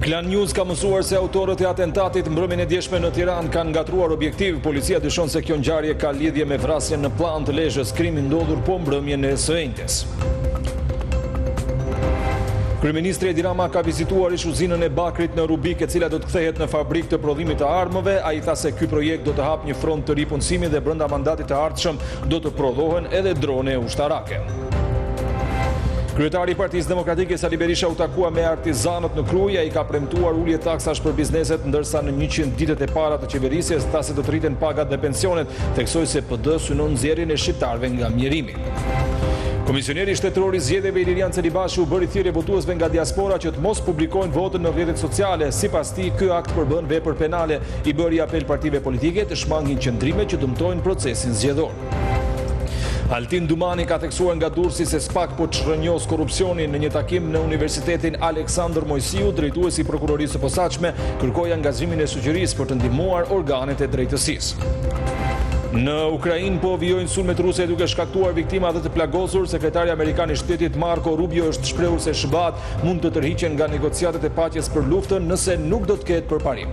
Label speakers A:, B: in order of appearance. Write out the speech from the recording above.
A: Klan News ka mësuar se autorët e atentatit mbrëmjen e djeshme në Tiranë kanë ngatruar objektiv. Policia dyshon se kjo ngjarje ka lidhje me vrasjen në Llan të Lezhës, krimi ndodhur po mbrëmjen e së njëjtës. Kryeministri Edi Rama ka vizituar uzinën e bakrit në Rubik, e cila do të kthehet në fabrikë të prodhimit të armëve. Ai tha se ky projekt do të hap një front të ripunësimit dhe brenda mandatit të ardhshëm do të prodhohen edhe drone ushtarake. Kryetari i Partisë Demokratike Sali Berisha u takua me artizanët në Krujë. Ai ka premtuar ulje taksash për bizneset, ndërsa në 100 ditët e para të qeverisjes tha se do të rriten pagat dhe pensionet, theksoi se PD synon nxjerrjen e shqiptarëve nga mjerimi. Komisioneri shtetëror i zgjedhjeve Ilirian Celibashi u bëri thirrje votuesve nga diaspora që të mos publikojnë votën në rrjetet sociale. Sipas tij, ky akt përbën vepër penale. I bëri apel partive politike të shmangin qëndrime që dëmtojnë procesin zgjedhor. Altin Dumani ka theksuar nga Durrësi se SPAK po çrrënjos korrupsionin. Në një takim në Universitetin Aleksandër Mojsiu, drejtuesi i prokurorisë së posaçme kërkoi angazhimin e shoqërisë për të ndihmuar organet e drejtësisë. Në Ukrainë po vijojnë sulmet ruse duke shkaktuar viktima dhe të plagosur. Sekretari amerikan i shtetit Marco Rubio është shprehur se SHBAT mund të tërhiqen nga negociatet e paqes për luftën nëse nuk do të ketë përparim.